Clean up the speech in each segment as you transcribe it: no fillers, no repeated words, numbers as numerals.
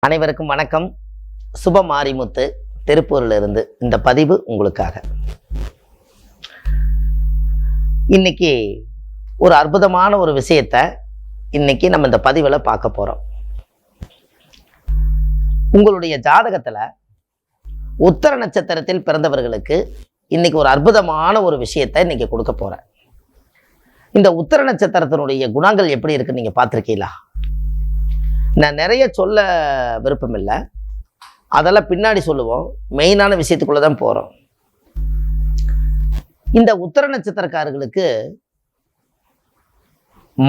அனைவருக்கும் வணக்கம். சுப மாரிமுத்து திருப்பூரிலிருந்து இந்த பதிவு உங்களுக்காக. இன்னைக்கு ஒரு அற்புதமான ஒரு விஷயத்தை இன்னைக்கு நம்ம இந்த பதிவில் பார்க்க போறோம். உங்களுடைய ஜாதகத்துல உத்தர நட்சத்திரத்தில் பிறந்தவர்களுக்கு இன்னைக்கு ஒரு அற்புதமான ஒரு விஷயத்தை இன்னைக்கு கொடுக்க போறேன். இந்த உத்தர நட்சத்திரத்தினுடைய குணங்கள் எப்படி இருக்குன்னு நீங்க பார்த்திருக்கீங்களா? நான் நிறைய சொல்ல விருப்பம் இல்லை, அதெல்லாம் பின்னாடி சொல்லுவோம். மெயினான விஷயத்துக்குள்ள தான் போகிறோம். இந்த உத்தர நட்சத்திரக்காரர்களுக்கு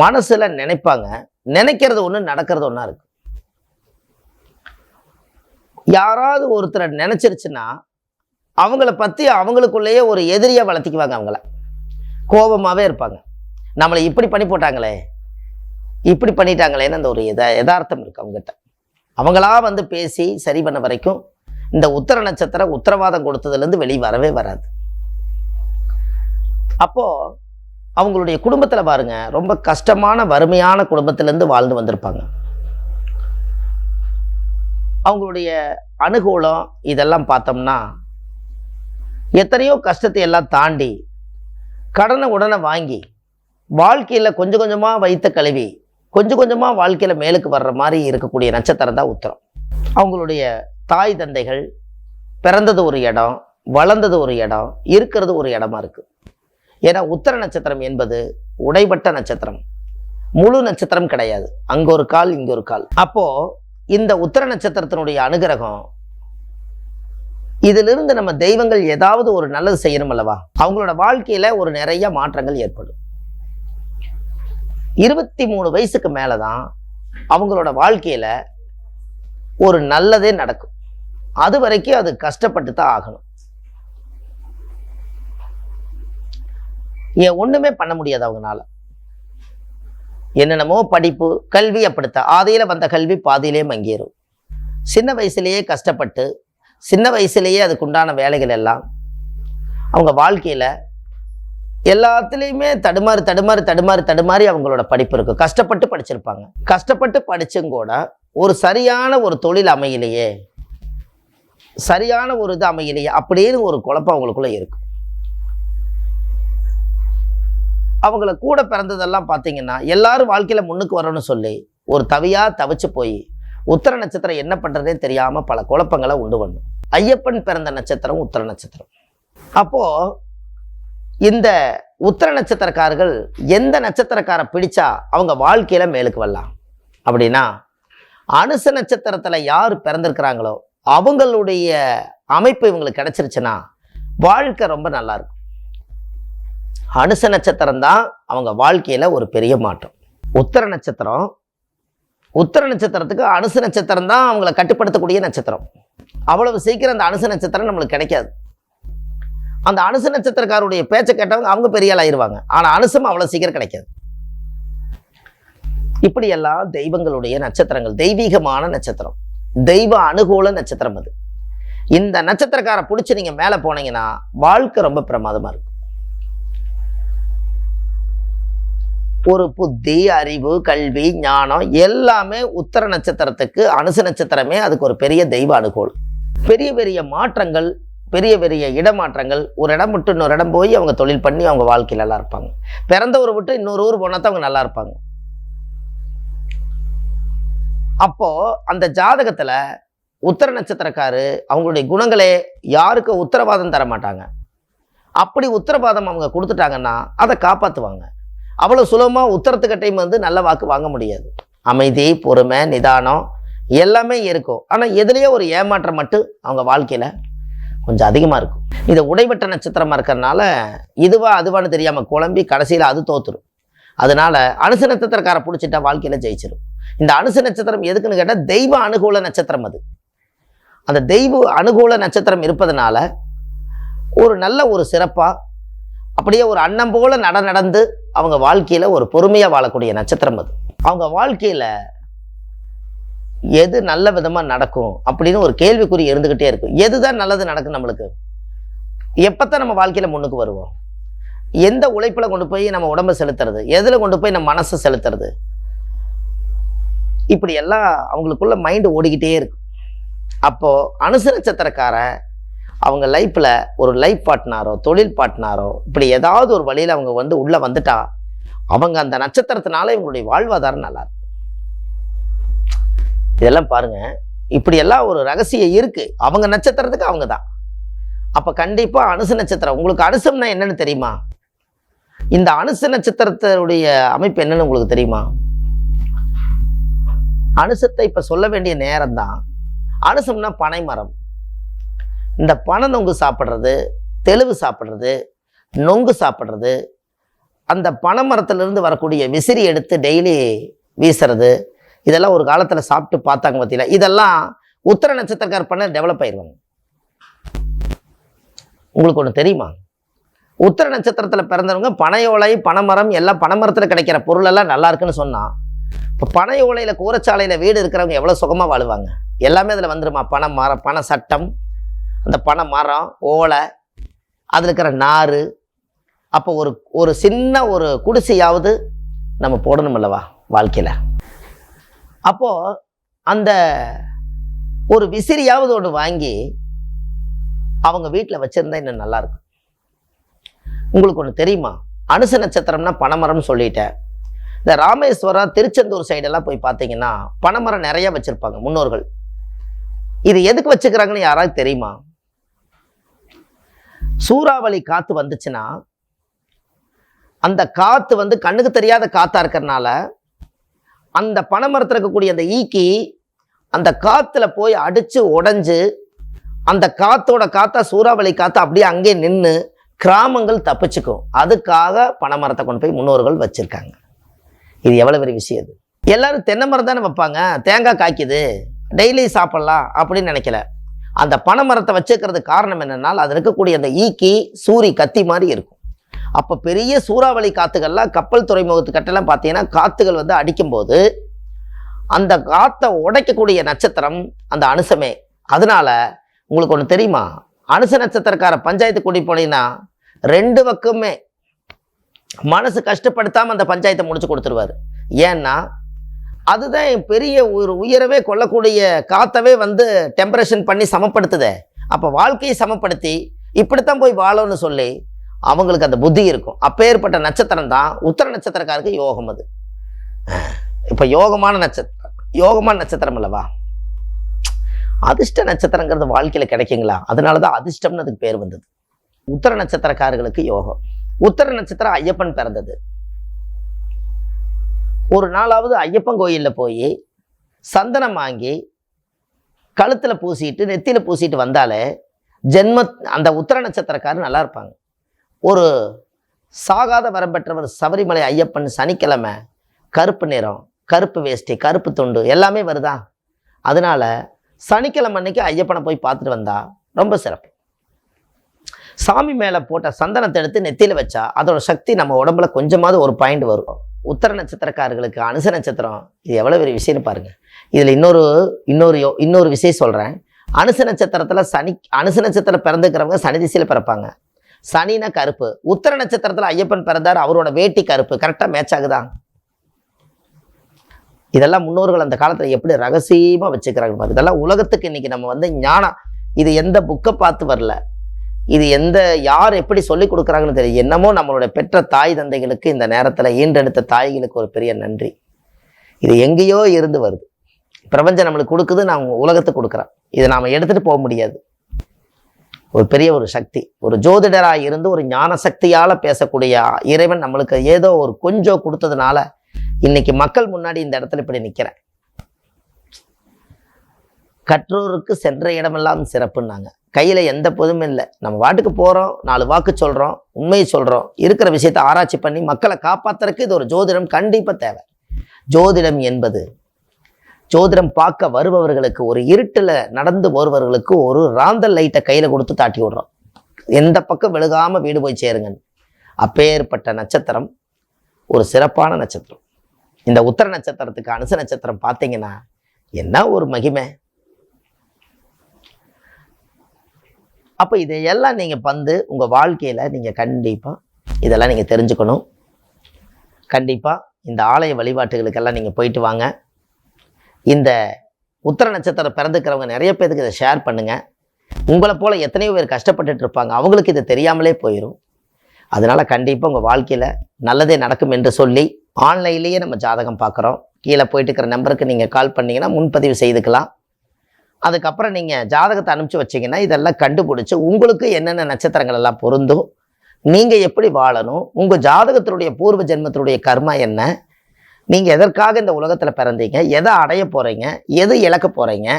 மனசுல நினைப்பாங்க, நினைக்கிறது ஒன்று நடக்கிறது ஒன்றா இருக்கு. யாராவது ஒருத்தரை நினைச்சிருச்சுன்னா அவங்கள பற்றி அவங்களுக்குள்ளேயே ஒரு எதிரியை வளர்த்திக்குவாங்க. அவங்கள கோபமாகவே இருப்பாங்க. நம்மளை இப்படி பண்ணி போட்டாங்களே, இப்படி பண்ணிட்டாங்களேன்னு அந்த ஒரு யதார்த்தம் இருக்கு அவங்ககிட்ட. அவங்களா வந்து பேசி சரி பண்ண வரைக்கும் இந்த உத்தர நட்சத்திரம் உத்தரவாதம் கொடுத்ததுலேருந்து வெளியே வரவே வராது. அப்போ அவங்களுடைய குடும்பத்தில் பாருங்க, ரொம்ப கஷ்டமான வறுமையான குடும்பத்திலேருந்து வாழ்ந்து வந்திருப்பாங்க. அவங்களுடைய அனுகூலம் இதெல்லாம் பார்த்தோம்னா எத்தனையோ கஷ்டத்தை எல்லாம் தாண்டி கடனை உடனே வாங்கி வாழ்க்கையில் கொஞ்சம் கொஞ்சமாக வைத்த கழுவி கொஞ்சம் கொஞ்சமாக வாழ்க்கையில் மேலுக்கு வர்ற மாதிரி இருக்கக்கூடிய நட்சத்திரம் தான் உத்தரம். அவங்களுடைய தாய் தந்தைகள் பிறந்தது ஒரு இடம், வளர்ந்தது ஒரு இடம், இருக்கிறது ஒரு இடமா இருக்குது. ஏன்னா உத்தர நட்சத்திரம் என்பது உடைபட்ட நட்சத்திரம், முழு நட்சத்திரம் கிடையாது. அங்கே ஒரு கால் இங்கே ஒரு கால். அப்போது இந்த உத்தர நட்சத்திரத்தினுடைய அனுகிரகம், இதிலிருந்து நம்ம தெய்வங்கள் ஏதாவது ஒரு நல்லது செய்யணும் அல்லவா? அவங்களோட வாழ்க்கையில் ஒரு நிறைய மாற்றங்கள் ஏற்படும். 23 வயசுக்கு மேலே தான் அவங்களோட வாழ்க்கையில் ஒரு நல்லதே நடக்கும். அது வரைக்கும் அது கஷ்டப்பட்டு தான் ஆகணும். ஏன் ஒன்றுமே பண்ண முடியாது அவங்களால. என்னென்னமோ படிப்பு கல்வி அப்படித்தான். ஆதியில் வந்த கல்வி பாதியிலே மங்கிரும். சின்ன வயசுலேயே கஷ்டப்பட்டு சின்ன வயசுலேயே அதுக்குண்டான வேலைகள் எல்லாம் அவங்க வாழ்க்கையில் எல்லாத்துலேயுமே தடுமாறி அவங்களோட படிப்பு இருக்கும். கஷ்டப்பட்டு படிச்சிருப்பாங்க. கஷ்டப்பட்டு படிச்சும் கூட ஒரு சரியான ஒரு தொழில் அமையிலையே, சரியான ஒரு இது அமையிலையே அப்படின்னு ஒரு குழப்பம் அவங்களுக்குள்ள இருக்கு. அவங்கள கூட பிறந்ததெல்லாம் பார்த்தீங்கன்னா எல்லாரும் வாழ்க்கையில் முன்னுக்கு வரணும்னு சொல்லி ஒரு தவிச்சு போய் உத்தர நட்சத்திரம் என்ன பண்ணுறதே தெரியாமல் பல குழப்பங்களை உண்டு பண்ணும். ஐயப்பன் பிறந்த நட்சத்திரம் உத்தர நட்சத்திரம். அப்போது இந்த உத்தர நட்சத்திரக்காரர்கள் எந்த நட்சத்திரக்காரை பிடிச்சா அவங்க வாழ்க்கையில மேலுக்கு வரலாம் அப்படின்னா, அனுச நட்சத்திரத்துல யார் பிறந்திருக்கிறாங்களோ அவங்களுடைய அமைப்பு இவங்களுக்கு கிடைச்சிருச்சுன்னா வாழ்க்கை ரொம்ப நல்லா இருக்கும். அனுச நட்சத்திரம் தான் அவங்க வாழ்க்கையில ஒரு பெரிய மாற்றம். உத்தர நட்சத்திரத்துக்கு அனுச நட்சத்திரம் தான் அவங்களை கட்டுப்படுத்தக்கூடிய நட்சத்திரம். அவ்வளவு சீக்கிரம் அந்த அனுச நட்சத்திரம் நம்மளுக்கு கிடைக்காது. அந்த அனுச நட்சத்திரக்காருடைய பேச்சை கேட்டவங்க அவங்க பெரிய ஆள் ஆயிடுவாங்க. ஆனால் அனுசம் அவ்வளோ சீக்கிரம் கிடைக்காது. இப்படியெல்லாம் தெய்வங்களுடைய நட்சத்திரங்கள், தெய்வீகமான நட்சத்திரம், தெய்வ அனுகூல நட்சத்திரம் அது. இந்த நட்சத்திரக்காரை பிடிச்சி நீங்கள் மேலே போனீங்கன்னா வாழ்க்கை ரொம்ப பிரமாதமாக இருக்கும். ஒரு புத்தி, அறிவு, கல்வி, ஞானம் எல்லாமே உத்தர நட்சத்திரத்துக்கு, அனுச நட்சத்திரமே அதுக்கு ஒரு பெரிய தெய்வ அனுகூலம். பெரிய பெரிய மாற்றங்கள், பெரிய பெரிய இடமாற்றங்கள். ஒரு இடம் விட்டு இன்னொரு இடம் போய் அவங்க தொழில் பண்ணி அவங்க வாழ்க்கையில் நல்லா இருப்பாங்க. பிறந்த ஊரை விட்டு இன்னொரு ஊர் போனால் தான் அவங்க நல்லா இருப்பாங்க. அப்போ அந்த ஜாதகத்துல உத்தர நட்சத்திரக்காரு அவங்களுடைய குணங்களே யாருக்கு உத்தரவாதம் தர மாட்டாங்க. அப்படி உத்தரவாதம் அவங்க கொடுத்துட்டாங்கன்னா அதை காப்பாற்றுவாங்க. அவ்வளோ சுலபமாக உத்தரத்துக்கிட்டையும் வந்து நல்ல வாக்கு வாங்க முடியாது. அமைதி, பொறுமை, நிதானம் எல்லாமே இருக்கும். ஆனால் எதுலேயே ஒரு ஏமாற்றம் மட்டும் அவங்க வாழ்க்கையில் கொஞ்சம் அதிகமாக இருக்கும். இது உடைபட்ட நட்சத்திரமாக இருக்கிறதுனால இதுவா அதுவான்னு தெரியாமல் குழம்பி கடைசியில் அது தோத்துரும். அதனால அனுச நட்சத்திரக்காரை பிடிச்சிட்டா வாழ்க்கையில் ஜெயிச்சிடும். இந்த அனுச நட்சத்திரம் எதுக்குன்னு கேட்டால் தெய்வ அனுகூல நட்சத்திரம் அது. அந்த தெய்வ அனுகூல நட்சத்திரம் இருப்பதனால ஒரு நல்ல ஒரு சிறப்பாக அப்படியே ஒரு அன்னம் போல நடந்து அவங்க வாழ்க்கையில் ஒரு பொறுமையாக வாழக்கூடிய நட்சத்திரம் அது. அவங்க வாழ்க்கையில் எது நல்ல விதமாக நடக்கும் அப்படின்னு ஒரு கேள்விக்குறி இருந்துக்கிட்டே இருக்கும். எதுதான் நல்லது நடக்கும் நம்மளுக்கு? எப்போத்தான் நம்ம வாழ்க்கையில் முன்னுக்கு வருவோம்? எந்த உழைப்பில் கொண்டு போய் நம்ம உடம்பை செலுத்துறது? எதில் கொண்டு போய் நம்ம மனசை செலுத்துறது? இப்படி எல்லாம் அவங்களுக்குள்ள மைண்டு ஓடிக்கிட்டே இருக்கு. அப்போது அனுச நட்சத்திரக்கார அவங்க லைஃப்பில் ஒரு லைஃப் பார்ட்னரோ தொழில் பார்ட்னரோ இப்படி ஏதாவது ஒரு வழியில் அவங்க வந்து உள்ளே வந்துட்டா அவங்க அந்த நட்சத்திரத்தினால இவங்களுடைய வாழ்வாதாரம் நல்லா இருக்கும். இதெல்லாம் பாருங்க, இப்படியெல்லாம் ஒரு ரகசியம் இருக்கு. அவங்க நட்சத்திரத்துக்கு அவங்க தான். அப்போ கண்டிப்பாக அனுச நட்சத்திரம், உங்களுக்கு அனுசம்னா என்னன்னு தெரியுமா? இந்த அனுச நட்சத்திரத்தினுடைய அமைப்பு என்னன்னு உங்களுக்கு தெரியுமா? அனுசத்தை இப்போ சொல்ல வேண்டிய நேரம் தான். அனுசம்னா பனை மரம். இந்த பனை நொங்கு சாப்பிட்றது, தெளுவு சாப்பிட்றது, நொங்கு சாப்பிட்றது, அந்த பனை மரத்திலிருந்து வரக்கூடிய விசிறி எடுத்து டெய்லி வீசுறது, இதெல்லாம் ஒரு காலத்தில் சாப்பிட்டு பார்த்தாங்க பார்த்தீங்களா? இதெல்லாம் உத்திர நட்சத்திரக்கார பண்ண டெவலப் ஆயிடுவாங்க. உங்களுக்கு ஒன்று தெரியுமா? உத்திர நட்சத்திரத்தில் பிறந்தவங்க பனையோலை, பனைமரம் எல்லாம் பனைமரத்தில் கிடைக்கிற பொருள் எல்லாம் நல்லா இருக்குன்னு சொன்னால், இப்போ பனை ஓலையில் கூரைச்சாலையில் வீடு இருக்கிறவங்க எவ்வளோ சுகமாக வாழுவாங்க. எல்லாமே அதில் வந்துடுமா? பனை மரம், பனை சட்டம், அந்த பனை மரம், ஓலை, அதில் இருக்கிற நார். அப்போ ஒரு சின்ன ஒரு குடிசையாவது நம்ம போடணும் அல்லவா வாழ்க்கையில்? அப்போது அந்த ஒரு விசிறியாவது ஒன்று வாங்கி அவங்க வீட்டில் வச்சுருந்தா இன்னும் நல்லாயிருக்கும். உங்களுக்கு ஒன்று தெரியுமா? அனுச நட்சத்திரம்னா பனைமரம்னு சொல்லிட்டேன். இந்த ராமேஸ்வரம், திருச்செந்தூர் சைடெல்லாம் போய் பார்த்தீங்கன்னா பனைமரம் நிறைய வச்சுருப்பாங்க முன்னோர்கள். இது எதுக்கு வச்சுக்கிறாங்கன்னு யாராவது தெரியுமா? சூறாவளி காற்று வந்துச்சுன்னா அந்த காற்று வந்து கண்ணுக்கு தெரியாத காற்றா இருக்கிறதுனால அந்த பனைமரத்தில் இருக்கக்கூடிய அந்த ஈக்கி அந்த காற்றுல போய் அடித்து உடஞ்சி அந்த காற்றோட காற்றா சூறாவளி காற்று அப்படியே அங்கேயே நின்று கிராமங்கள் தப்பிச்சுக்கும். அதுக்காக பனைமரத்தை கொண்டு போய் முன்னோர்கள் வச்சுருக்காங்க. இது எவ்வளோ பெரிய விஷயம்! இது எல்லாரும் தென்னை மரம் தானே வைப்பாங்க, தேங்காய் காய்க்குது டெய்லி சாப்பிட்லாம் அப்படின்னு நினைக்கல. அந்த பனைமரத்தை வச்சுக்கிறதுக்கு காரணம் என்னென்னால் அதில் இருக்கக்கூடிய அந்த ஈக்கி சூரி கத்தி மாதிரி இருக்கும். அப்போ பெரிய சூறாவளி காற்றுகள்லாம் கப்பல் துறைமுகத்துக்கிட்டலாம் பார்த்தீங்கன்னா காற்றுகள் வந்து அடிக்கும்போது அந்த காற்றை உடைக்கக்கூடிய நட்சத்திரம் அந்த அனுசமே. அதனால உங்களுக்கு ஒன்று தெரியுமா? அனுச நட்சத்திரக்கார பஞ்சாயத்து கூட்டி போனீங்கன்னா 2 பக்கமே மனசு கஷ்டப்படுத்தாமல் அந்த பஞ்சாயத்தை முடிச்சு கொடுத்துருவார். ஏன்னா அதுதான் பெரிய ஒரு உயரவே கொள்ளக்கூடிய காற்றவே வந்து டெம்பரேஷன் பண்ணி சமப்படுத்துதே. அப்போ வாழ்க்கையை சமப்படுத்தி இப்படித்தான் போய் வாழணும்னு சொல்லி அவங்களுக்கு அந்த புத்தி இருக்கும். அப்பேற்பட்ட நட்சத்திரம் தான் உத்திர நட்சத்திரக்காருக்கு யோகம். அது இப்போ யோகமான நட்சத்திரம் அல்லவா? அதிர்ஷ்ட நட்சத்திரங்கிறது வாழ்க்கையில் கிடைக்குங்களா? அதனால தான் அதிர்ஷ்டம்னு அதுக்கு பேர் வந்தது. உத்திர நட்சத்திரக்காரர்களுக்கு யோகம். உத்திர நட்சத்திரம் ஐயப்பன் பிறந்தது. ஒரு நாளாவது ஐயப்பன் கோயிலில் போய் சந்தனம் வாங்கி கழுத்தில் பூசிட்டு நெத்தியில் பூசிட்டு வந்தாலே அந்த உத்திர நட்சத்திரக்காரர் நல்லா இருப்பாங்க. ஒரு சாகாத வரம் பெற்றவர் சபரிமலை ஐயப்பன் சனிக்கிழமை கருப்பு நிறம், கருப்பு வேஷ்டி, கருப்பு துண்டு எல்லாமே வருதா? அதனால சனிக்கிழமை அன்னைக்கு ஐயப்பனை போய் பார்த்துட்டு வந்தா ரொம்ப சிறப்பு. சாமி மேலே போட்ட சந்தனத்தை எடுத்து நெத்தியில் வச்சா அதோட சக்தி நம்ம உடம்புல கொஞ்சமாவது ஒரு பாயிண்ட் வரும். உத்திர நட்சத்திரக்காரர்களுக்கு அனுச நட்சத்திரம் இது எவ்வளோ பெரிய விஷயம்னு பாருங்க. இதில் இன்னொரு விஷயம் சொல்கிறேன். அனுச நட்சத்திரத்தில் அனுச நட்சத்திரம் பிறந்துக்கிறவங்க சனி திசையில் பிறப்பாங்க. சனினா கருப்பு. உத்திர நட்சத்திரத்தில் ஐயப்பன் பிறந்தார், அவரோட வேட்டி கருப்பு. கரெக்டாக மேட்ச் ஆகுதான்? இதெல்லாம் முன்னோர்கள் அந்த காலத்தில் எப்படி ரகசியமாக வச்சுக்கிறாங்க பாரு. இதெல்லாம் உலகத்துக்கு இன்னைக்கு நம்ம வந்து ஞானம். இது எந்த புக்கை பார்த்து வரல, இது யார் எப்படி சொல்லி கொடுக்குறாங்கன்னு தெரியும். என்னமோ நம்மளோட பெற்ற தாய் தந்தைகளுக்கு இந்த நேரத்தில் ஈன்றெடுத்த தாய்களுக்கு ஒரு பெரிய நன்றி. இது எங்கேயோ இருந்து வருது. பிரபஞ்சம் நம்மளுக்கு கொடுக்குது, நான் உலகத்துக்கு கொடுக்குறேன். இதை நாம் எடுத்துகிட்டு போக முடியாது. ஒரு பெரிய ஒரு சக்தி, ஒரு ஜோதிடராக இருந்து ஒரு ஞான சக்தியால் பேசக்கூடிய இறைவன் நம்மளுக்கு ஏதோ ஒரு கொஞ்சம் கொடுத்ததுனால இன்னைக்கு மக்கள் முன்னாடி இந்த இடத்துல இப்படி நிற்கிறேன். கற்றோருக்கு சென்ற இடமெல்லாம் சிறப்புன்னாங்க. கையில் எந்த பொதுமே இல்லை. நம்ம வாட்டுக்கு போகிறோம், 4 வாக்கு சொல்கிறோம், உண்மையை சொல்கிறோம், இருக்கிற விஷயத்தை ஆராய்ச்சி பண்ணி மக்களை காப்பாற்றுறதுக்கு இது ஒரு ஜோதிடம் கண்டிப்பாக தேவை. ஜோதிடம் என்பது ஜோதிடம் பார்க்க வருபவர்களுக்கு, ஒரு இருட்டில் நடந்து வருபவர்களுக்கு ஒரு ராந்தல் லைட்டை கையில் கொடுத்து தாட்டி விடுறோம், எந்த பக்கம் விழுகாமல் வீடு போய் சேருங்க. அப்பேற்பட்ட நட்சத்திரம் ஒரு சிறப்பான நட்சத்திரம். இந்த உத்திர நட்சத்திரத்துக்கு அனுச நட்சத்திரம் பார்த்தீங்கன்னா என்ன ஒரு மகிமை! அப்போ இதையெல்லாம் நீங்கள் உங்கள் வாழ்க்கையில் நீங்கள் கண்டிப்பாக இதெல்லாம் நீங்கள் தெரிஞ்சுக்கணும். கண்டிப்பாக இந்த ஆலய வழிபாட்டுகளுக்கெல்லாம் நீங்கள் போயிட்டு வாங்க. இந்த உத்திர நட்சத்திரம் பிறந்துக்கிறவங்க நிறைய பேருக்கு இதை ஷேர் பண்ணுங்கள். உங்களை போல் எத்தனையோ பேர் கஷ்டப்பட்டுட்டு இருப்பாங்க, அவங்களுக்கு இது தெரியாமலே போயிடும். அதனால் கண்டிப்பாக உங்கள் வாழ்க்கையில் நல்லதே நடக்கும் என்று சொல்லி ஆன்லைன்லேயே நம்ம ஜாதகம் பார்க்குறோம். கீழே போயிட்டு இருக்கிற நம்பருக்கு நீங்கள் கால் பண்ணிங்கன்னா முன்பதிவு செய்துக்கலாம். அதுக்கப்புறம் நீங்கள் ஜாதகத்தை அனுப்பிச்சி வச்சிங்கன்னா இதெல்லாம் கண்டுபிடிச்சி உங்களுக்கு என்னென்ன நட்சத்திரங்கள் எல்லாம் பொருந்தும், நீங்கள் எப்படி வாழணும், உங்கள் ஜாதகத்தினுடைய பூர்வ ஜென்மத்தினுடைய கர்மா என்ன, நீங்கள் எதற்காக இந்த உலகத்தில் பிறந்தீங்க, எதை அடைய போகிறீங்க, எது இழக்க போகிறீங்க,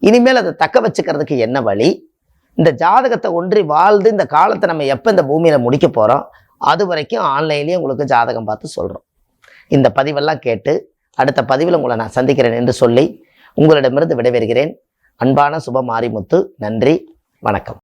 இனிமேல் அதை தக்க வச்சுக்கிறதுக்கு என்ன வழி, இந்த ஜாதகத்தை ஒன்றி வாழ்ந்து இந்த காலத்தை நம்ம எப்போ இந்த பூமியில் முடிக்க போகிறோம், அது வரைக்கும் ஆன்லைன்லேயே உங்களுக்கு ஜாதகம் பார்த்து சொல்கிறோம். இந்த பதிவெல்லாம் கேட்டு அடுத்த பதிவில் உங்களை நான் சந்திக்கிறேன் என்று சொல்லி உங்களிடமிருந்து விடைபெறுகிறேன். அன்பான சுப மாரிமுத்து. நன்றி, வணக்கம்.